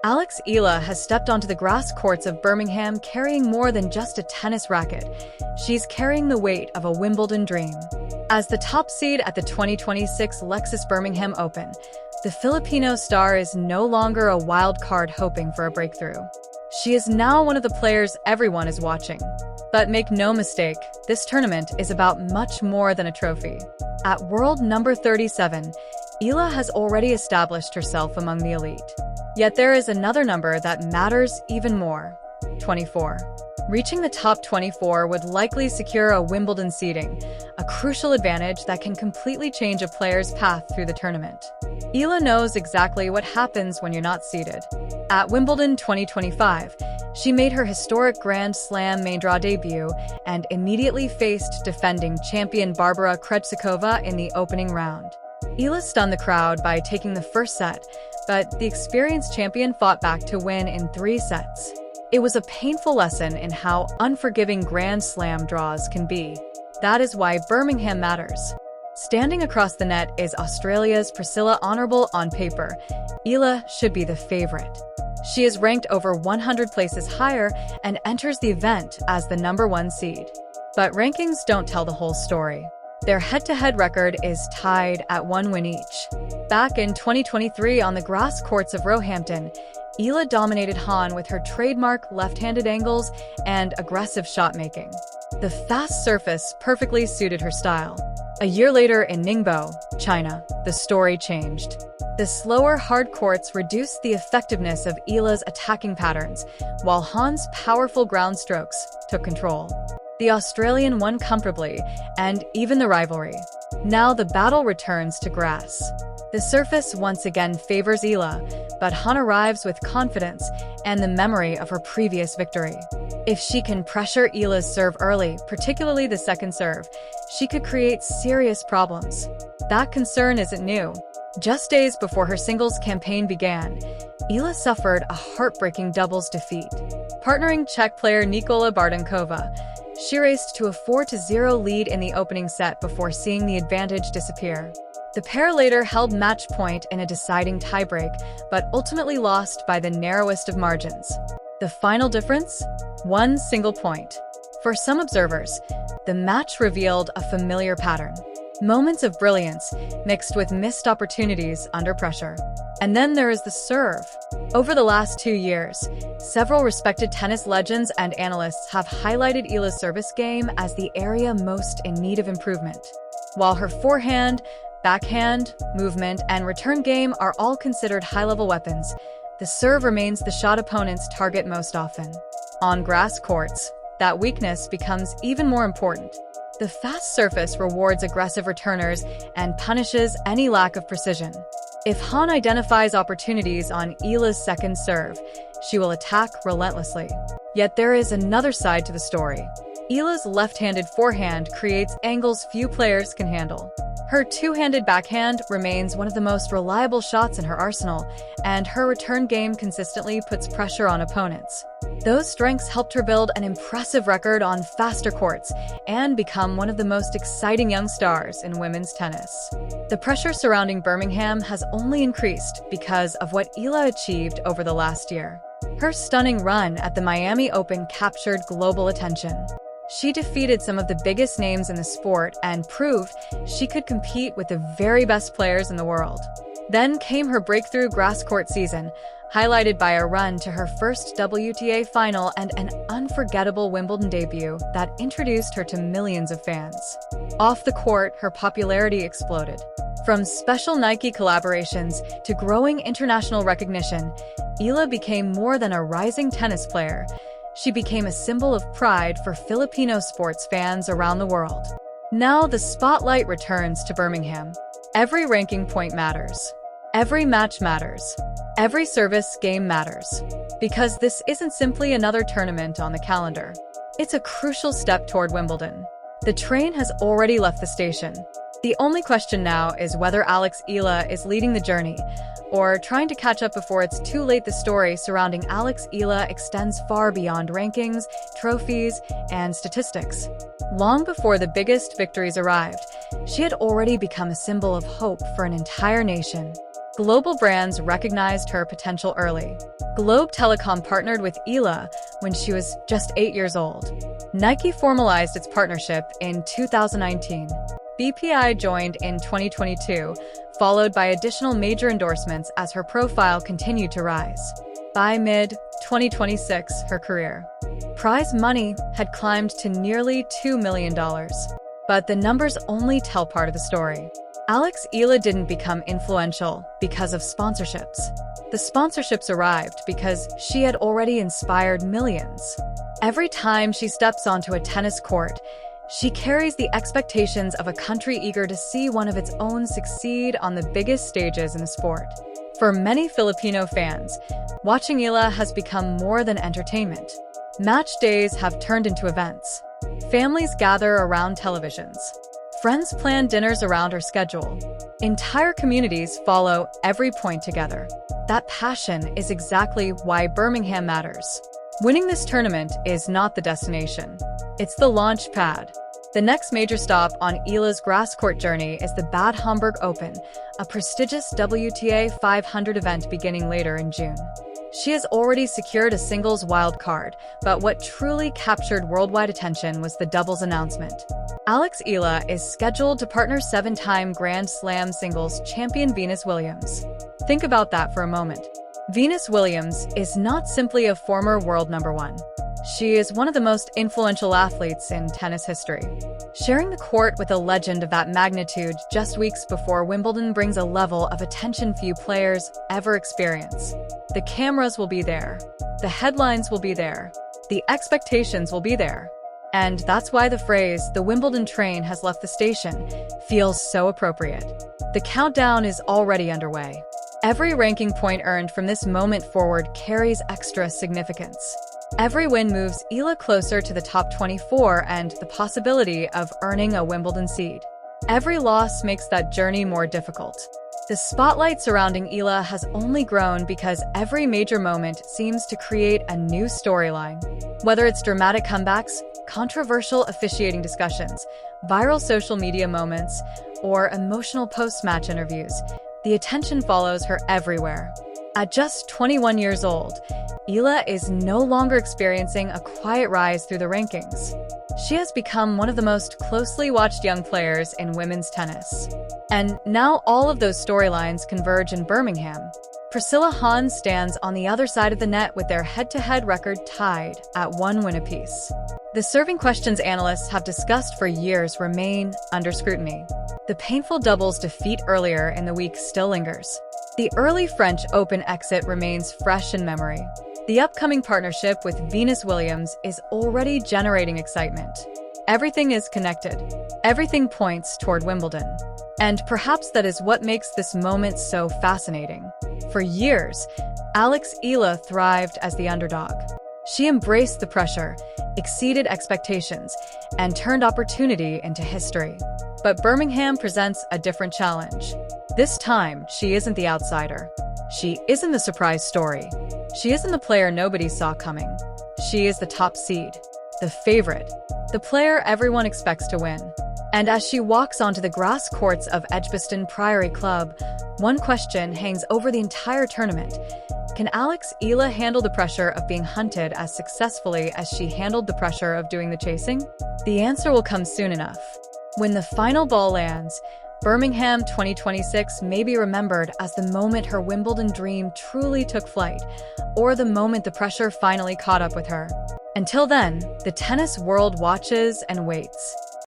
Alex Eala has stepped onto the grass courts of Birmingham carrying more than just a tennis racket. She's carrying the weight of a Wimbledon dream. As the top seed at the 2026 Lexus Birmingham Open, the Filipino star is no longer a wild card hoping for a breakthrough. She is now one of the players everyone is watching. But make no mistake, this tournament is about much more than a trophy. At world number 37, Eala has already established herself among the elite. Yet there is another number that matters even more: 24. Reaching the top 24 would likely secure a Wimbledon seeding, a crucial advantage that can completely change a player's path through the tournament. Eala knows exactly what happens when you're not seeded. At Wimbledon 2025, she made her historic Grand Slam main draw debut and immediately faced defending champion Barbara Krejcikova in the opening round. Eala stunned the crowd by taking the first set, but the experienced champion fought back to win in 3 sets. It was a painful lesson in how unforgiving Grand Slam draws can be. That is why Birmingham matters. Standing across the net is Australia's Priscilla. Honorable on paper, Eala should be the favorite. She is ranked over 100 places higher and enters the event as the number 1 seed. But rankings don't tell the whole story. Their head-to-head record is tied at 1 win each. Back in 2023 on the grass courts of Roehampton, Eala dominated Han with her trademark left-handed angles and aggressive shot-making. The fast surface perfectly suited her style. A year later in Ningbo, China, the story changed. The slower hard courts reduced the effectiveness of Eala's attacking patterns, while Han's powerful ground strokes took control. The Australian won comfortably, and even the rivalry. Now the battle returns to grass. The surface once again favors Eala, but Han arrives with confidence and the memory of her previous victory. If she can pressure Eala's serve early, particularly the second serve, she could create serious problems. That concern isn't new. Just days before her singles campaign began, Eala suffered a heartbreaking doubles defeat. Partnering Czech player Nikola Bardankova, she raced to a 4-0 lead in the opening set before seeing the advantage disappear. The pair later held match point in a deciding tiebreak, but ultimately lost by the narrowest of margins. The final difference? 1 single point. For some observers, the match revealed a familiar pattern. Moments of brilliance mixed with missed opportunities under pressure. And then there is the serve. Over the last 2 years, several respected tennis legends and analysts have highlighted Eala's service game as the area most in need of improvement. While her forehand, backhand, movement, and return game are all considered high-level weapons, the serve remains the shot opponents target most often. On grass courts, that weakness becomes even more important. The fast surface rewards aggressive returners and punishes any lack of precision. If Han identifies opportunities on Eala's second serve, she will attack relentlessly. Yet there is another side to the story. Eala's left-handed forehand creates angles few players can handle. Her two-handed backhand remains one of the most reliable shots in her arsenal, and her return game consistently puts pressure on opponents. Those strengths helped her build an impressive record on faster courts and become one of the most exciting young stars in women's tennis. The pressure surrounding Birmingham has only increased because of what Eala achieved over the last year. Her stunning run at the Miami Open captured global attention. She defeated some of the biggest names in the sport and proved she could compete with the very best players in the world. Then came her breakthrough grass court season, highlighted by a run to her first WTA final and an unforgettable Wimbledon debut that introduced her to millions of fans. Off the court, her popularity exploded. From special Nike collaborations to growing international recognition, Eala became more than a rising tennis player. She became a symbol of pride for Filipino sports fans around the world. Now the spotlight returns to Birmingham. Every ranking point matters. Every match matters. Every service game matters. Because this isn't simply another tournament on the calendar. It's a crucial step toward Wimbledon. The train has already left the station. The only question now is whether Alex Eala is leading the journey, or trying to catch up before it's too late. The story surrounding Alex Eala extends far beyond rankings, trophies, and statistics. Long before the biggest victories arrived, she had already become a symbol of hope for an entire nation. Global brands recognized her potential early. Globe Telecom partnered with Eala when she was just 8 years old. Nike formalized its partnership in 2019. BPI joined in 2022, followed by additional major endorsements as her profile continued to rise. By mid-2026, her career prize money had climbed to nearly $2 million. But the numbers only tell part of the story. Alex Eala didn't become influential because of sponsorships. The sponsorships arrived because she had already inspired millions. Every time she steps onto a tennis court, she carries the expectations of a country eager to see one of its own succeed on the biggest stages in the sport. For many Filipino fans, watching Eala has become more than entertainment. Match days have turned into events. Families gather around televisions. Friends plan dinners around her schedule. Entire communities follow every point together. That passion is exactly why Birmingham matters. Winning this tournament is not the destination. It's the launch pad. The next major stop on Eala's grass court journey is the Bad Homburg Open, a prestigious WTA 500 event beginning later in June. She has already secured a singles wild card, but what truly captured worldwide attention was the doubles announcement. Alex Eala is scheduled to partner 7-time Grand Slam singles champion Venus Williams. Think about that for a moment. Venus Williams is not simply a former world number one. She is one of the most influential athletes in tennis history. Sharing the court with a legend of that magnitude just weeks before Wimbledon brings a level of attention few players ever experience. The cameras will be there. The headlines will be there. The expectations will be there. And that's why the phrase, "the Wimbledon train has left the station," feels so appropriate. The countdown is already underway. Every ranking point earned from this moment forward carries extra significance. Every win moves Eala closer to the top 24 and the possibility of earning a Wimbledon seed. Every loss makes that journey more difficult. The spotlight surrounding Eala has only grown because every major moment seems to create a new storyline. Whether it's dramatic comebacks, controversial officiating discussions, viral social media moments, or emotional post-match interviews, the attention follows her everywhere. At just 21 years old, Eala is no longer experiencing a quiet rise through the rankings. She has become one of the most closely watched young players in women's tennis. And now all of those storylines converge in Birmingham. Priscilla Hahn stands on the other side of the net with their head-to-head record tied at 1 win apiece. The serving questions analysts have discussed for years remain under scrutiny. The painful doubles defeat earlier in the week still lingers. The early French Open exit remains fresh in memory. The upcoming partnership with Venus Williams is already generating excitement. Everything is connected. Everything points toward Wimbledon. And perhaps that is what makes this moment so fascinating. For years, Alex Eala thrived as the underdog. She embraced the pressure, exceeded expectations, and turned opportunity into history. But Birmingham presents a different challenge. This time, she isn't the outsider. She isn't the surprise story. She isn't the player nobody saw coming. She is the top seed, the favorite, the player everyone expects to win. And as she walks onto the grass courts of Edgbaston Priory Club, one question hangs over the entire tournament. Can Alex Eala handle the pressure of being hunted as successfully as she handled the pressure of doing the chasing? The answer will come soon enough. When the final ball lands, Birmingham 2026 may be remembered as the moment her Wimbledon dream truly took flight, or the moment the pressure finally caught up with her. Until then, the tennis world watches and waits.